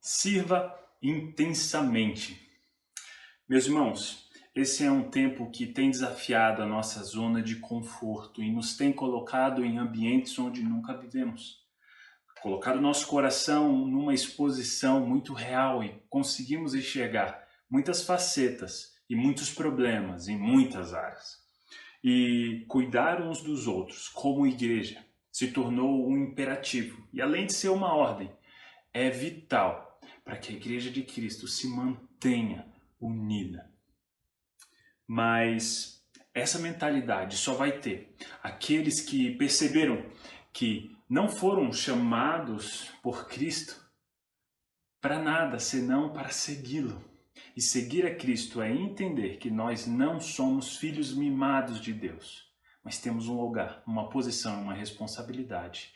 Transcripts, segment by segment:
Sirva intensamente. Meus irmãos, esse é um tempo que tem desafiado a nossa zona de conforto e nos tem colocado em ambientes onde nunca vivemos. Colocado nosso coração numa exposição muito real e conseguimos enxergar muitas facetas e muitos problemas em muitas áreas. E cuidar uns dos outros como igreja se tornou um imperativo e, além de ser uma ordem, é vital para que a Igreja de Cristo se mantenha unida. Mas essa mentalidade só vai ter aqueles que perceberam que não foram chamados por Cristo para nada senão para segui-lo. E seguir a Cristo é entender que nós não somos filhos mimados de Deus, mas temos um lugar, uma posição, uma responsabilidade.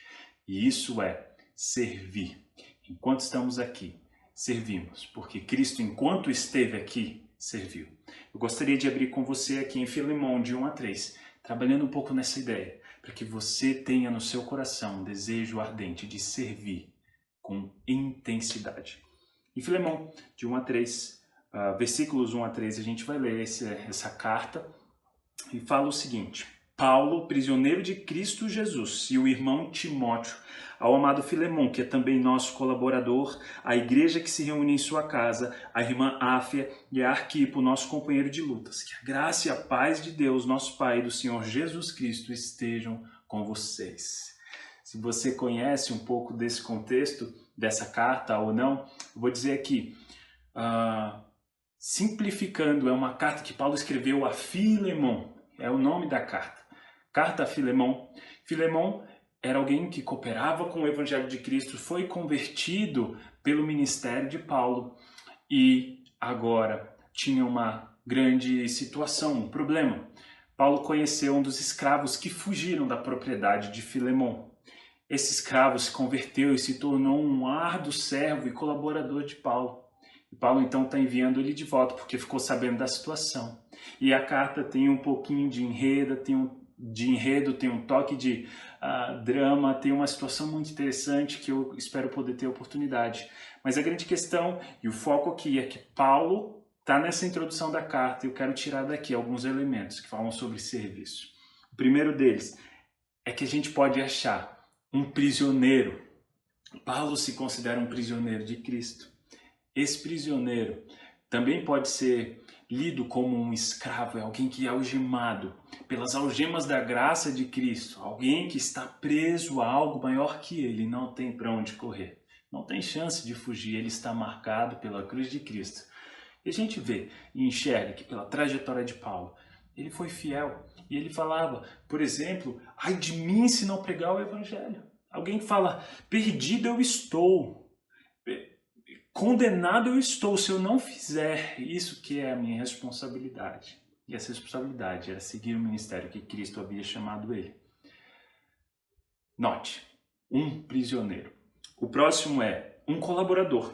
E isso é servir. Enquanto estamos aqui, servimos, porque Cristo, enquanto esteve aqui, serviu. Eu gostaria de abrir com você aqui em Filemão, de 1 a 3, trabalhando um pouco nessa ideia, para que você tenha no seu coração um desejo ardente de servir com intensidade. Em Filemão, de 1 a 3, versículos 1 a 3, a gente vai ler essa carta e fala o seguinte: Paulo, prisioneiro de Cristo Jesus, e o irmão Timóteo, ao amado Filemão, que é também nosso colaborador, a igreja que se reúne em sua casa, a irmã Áfia e a Arquipo, nosso companheiro de lutas. Que a graça e a paz de Deus, nosso Pai, e do Senhor Jesus Cristo estejam com vocês. Se você conhece um pouco desse contexto, dessa carta ou não, eu vou dizer aqui, simplificando, é uma carta que Paulo escreveu a Filemão, é o nome da carta. Carta a Filemão. Filemão era alguém que cooperava com o Evangelho de Cristo, foi convertido pelo ministério de Paulo e agora tinha uma grande situação, um problema. Paulo conheceu um dos escravos que fugiram da propriedade de Filemão. Esse escravo se converteu e se tornou um árduo servo e colaborador de Paulo. E Paulo então está enviando ele de volta porque ficou sabendo da situação. E a carta tem um pouquinho de enredo, tem um toque de drama, tem uma situação muito interessante que eu espero poder ter oportunidade. Mas a grande questão e o foco aqui é que Paulo está nessa introdução da carta e eu quero tirar daqui alguns elementos que falam sobre serviço. O primeiro deles é que a gente pode achar um prisioneiro. Paulo se considera um prisioneiro de Cristo. Esse prisioneiro também pode ser lido como um escravo, é alguém que é algemado pelas algemas da graça de Cristo, alguém que está preso a algo maior que ele, não tem para onde correr, não tem chance de fugir, ele está marcado pela cruz de Cristo. E a gente vê e enxerga que pela trajetória de Paulo, ele foi fiel e ele falava, por exemplo, ai de mim se não pregar o evangelho. Alguém fala, perdido eu estou, condenado eu estou se eu não fizer isso que é a minha responsabilidade. E essa responsabilidade era seguir o ministério que Cristo havia chamado ele. Note, um prisioneiro. O próximo é um colaborador.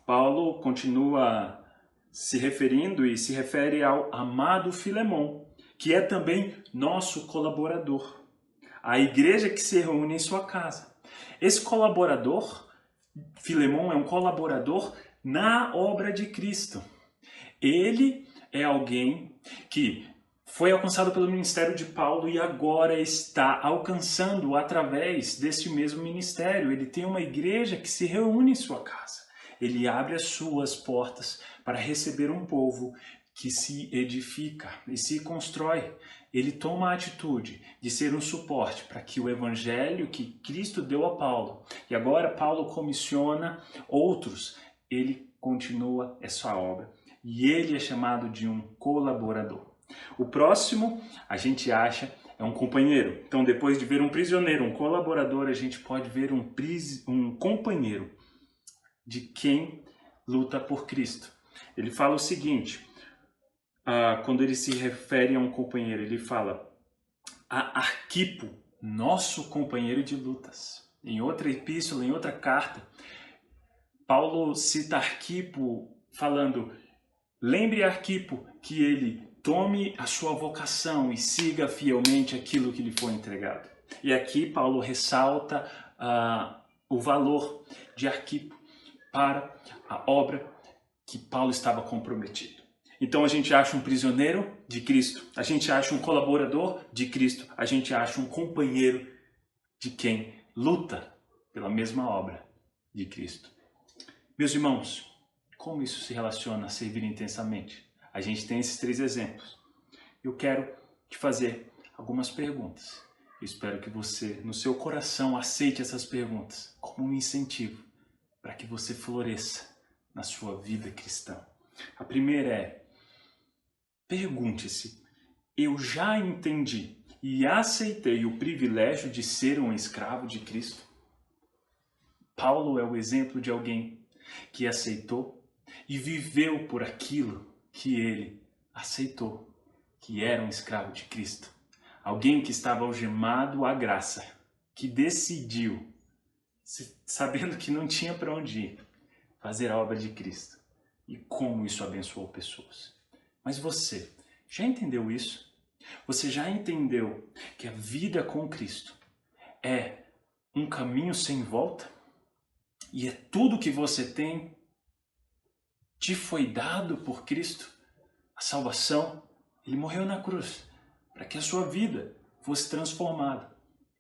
Paulo continua se referindo e se refere ao amado Filemão, que é também nosso colaborador. A igreja que se reúne em sua casa. Esse colaborador, Filemão, é um colaborador na obra de Cristo. Ele é alguém que foi alcançado pelo ministério de Paulo e agora está alcançando através desse mesmo ministério. Ele tem uma igreja que se reúne em sua casa. Ele abre as suas portas para receber um povo que se edifica e se constrói. Ele toma a atitude de ser um suporte para que o evangelho que Cristo deu a Paulo, e agora Paulo comissiona outros, ele continua essa obra. E ele é chamado de um colaborador. O próximo, a gente acha, é um companheiro. Então, depois de ver um prisioneiro, um colaborador, a gente pode ver um companheiro de quem luta por Cristo. Ele fala o seguinte, quando ele se refere a um companheiro, ele fala a Arquipo, nosso companheiro de lutas. Em outra epístola, em outra carta, Paulo cita Arquipo falando, lembre Arquipo que ele tome a sua vocação e siga fielmente aquilo que lhe foi entregado. E aqui Paulo ressalta o valor de Arquipo. para a obra que Paulo estava comprometido. Então a gente acha um prisioneiro de Cristo, a gente acha um colaborador de Cristo, a gente acha um companheiro de quem luta pela mesma obra de Cristo. Meus irmãos, como isso se relaciona a servir intensamente? A gente tem esses 3 exemplos. Eu quero te fazer algumas perguntas. Eu espero que você, no seu coração, aceite essas perguntas como um incentivo para que você floresça na sua vida cristã. A primeira é: pergunte-se, eu já entendi e aceitei o privilégio de ser um escravo de Cristo? Paulo é o exemplo de alguém que aceitou e viveu por aquilo que ele aceitou, que era um escravo de Cristo. Alguém que estava algemado à graça, que decidiu, sabendo que não tinha para onde ir, fazer a obra de Cristo. E como isso abençoou pessoas. Mas você já entendeu isso? Você já entendeu que a vida com Cristo é um caminho sem volta? E é tudo que você tem te foi dado por Cristo? A salvação, Ele morreu na cruz para que a sua vida fosse transformada,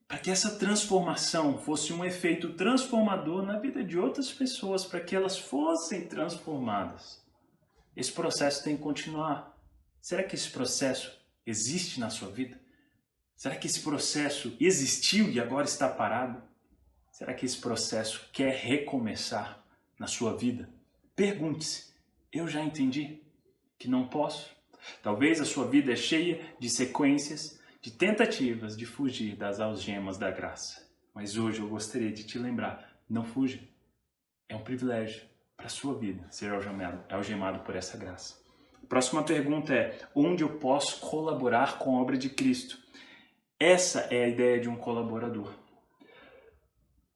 para que essa transformação fosse um efeito transformador na vida de outras pessoas, para que elas fossem transformadas. Esse processo tem que continuar. Será que esse processo existe na sua vida? Será que esse processo existiu e agora está parado? Será que esse processo quer recomeçar na sua vida? Pergunte-se, eu já entendi que não posso? Talvez a sua vida é cheia de sequências, de tentativas de fugir das algemas da graça. Mas hoje eu gostaria de te lembrar, não fuja. É um privilégio para a sua vida ser algemado por essa graça. A próxima pergunta é: onde eu posso colaborar com a obra de Cristo? Essa é a ideia de um colaborador.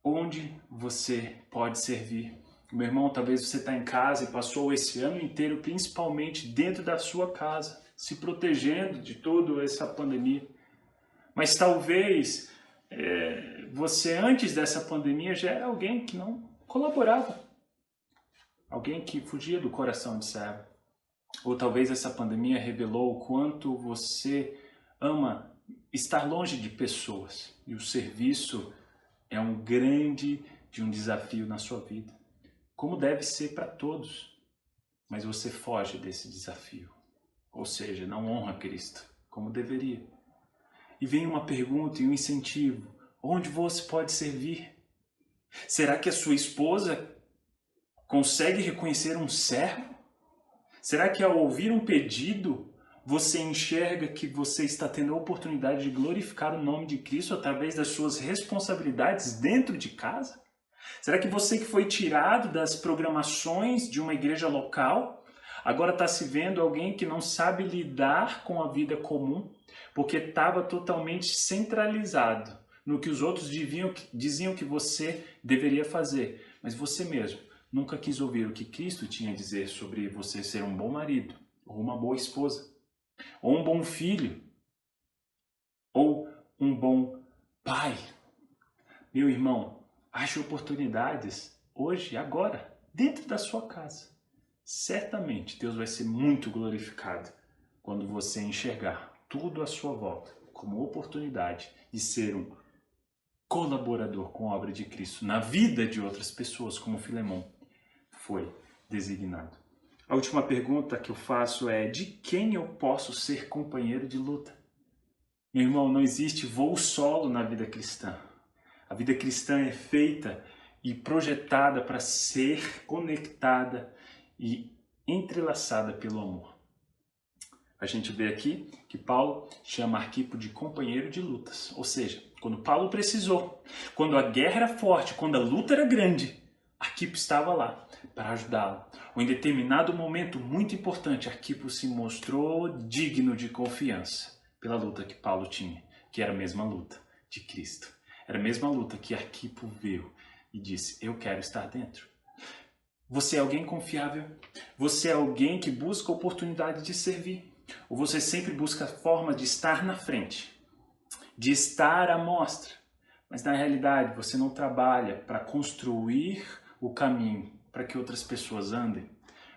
Onde você pode servir? Meu irmão, talvez você está em casa e passou esse ano inteiro, principalmente dentro da sua casa, se protegendo de toda essa pandemia. Mas talvez você, antes dessa pandemia, já era alguém que não colaborava. Alguém que fugia do coração de servo. Ou talvez essa pandemia revelou o quanto você ama estar longe de pessoas. E o serviço é um desafio na sua vida. Como deve ser para todos. Mas você foge desse desafio. Ou seja, não honra Cristo como deveria. E vem uma pergunta e um incentivo. Onde você pode servir? Será que a sua esposa consegue reconhecer um servo? Será que ao ouvir um pedido, você enxerga que você está tendo a oportunidade de glorificar o nome de Cristo através das suas responsabilidades dentro de casa? Será que você que foi tirado das programações de uma igreja local, agora está se vendo alguém que não sabe lidar com a vida comum, porque estava totalmente centralizado no que os outros diziam que você deveria fazer, mas você mesmo nunca quis ouvir o que Cristo tinha a dizer sobre você ser um bom marido, ou uma boa esposa, ou um bom filho, ou um bom pai? Meu irmão, ache oportunidades hoje, agora, dentro da sua casa. Certamente Deus vai ser muito glorificado quando você enxergar tudo à sua volta como oportunidade de ser um colaborador com a obra de Cristo na vida de outras pessoas, como Filemão foi designado. A última pergunta que eu faço é: de quem eu posso ser companheiro de luta? Meu irmão, não existe voo solo na vida cristã. A vida cristã é feita e projetada para ser conectada e entrelaçada pelo amor. A gente vê aqui que Paulo chama Arquipo de companheiro de lutas. Ou seja, quando Paulo precisou, quando a guerra era forte, quando a luta era grande, Arquipo estava lá para ajudá-lo. Ou em determinado momento muito importante, Arquipo se mostrou digno de confiança pela luta que Paulo tinha, que era a mesma luta de Cristo. Era a mesma luta que Arquipo viu e disse: eu quero estar dentro. Você é alguém confiável? Você é alguém que busca a oportunidade de servir? Ou você sempre busca a forma de estar na frente, de estar à mostra, mas na realidade você não trabalha para construir o caminho para que outras pessoas andem,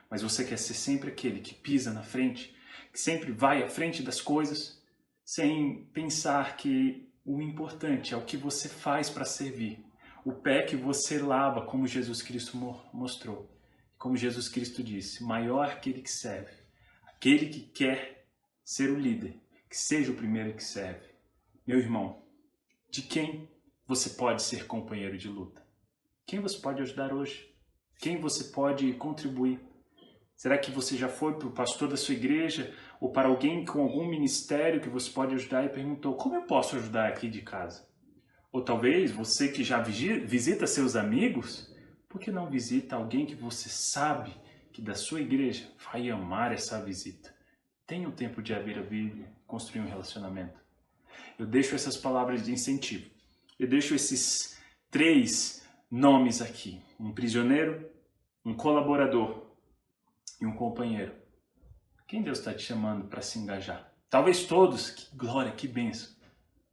mas você quer ser sempre aquele que pisa na frente, que sempre vai à frente das coisas, sem pensar que o importante é o que você faz para servir. O pé que você lava, como Jesus Cristo mostrou. Como Jesus Cristo disse, maior aquele que serve. Aquele que quer ser o líder, que seja o primeiro que serve. Meu irmão, de quem você pode ser companheiro de luta? Quem você pode ajudar hoje? Quem você pode contribuir? Será que você já foi para o pastor da sua igreja ou para alguém com algum ministério que você pode ajudar e perguntou: como eu posso ajudar aqui de casa? Ou talvez você que já visita seus amigos, por que não visita alguém que você sabe que da sua igreja vai amar essa visita? Tenha o tempo de abrir a Bíblia, construir um relacionamento. Eu deixo essas palavras de incentivo. Eu deixo esses 3 nomes aqui: um prisioneiro, um colaborador e um companheiro. Quem Deus está te chamando para se engajar? Talvez todos, que glória, que bênção.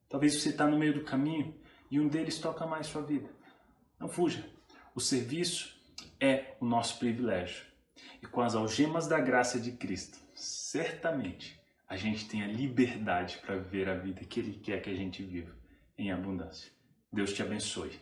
Talvez você está no meio do caminho e um deles toca mais sua vida. Não fuja. O serviço é o nosso privilégio. E com as algemas da graça de Cristo, certamente a gente tem a liberdade para viver a vida que Ele quer que a gente viva em abundância. Deus te abençoe.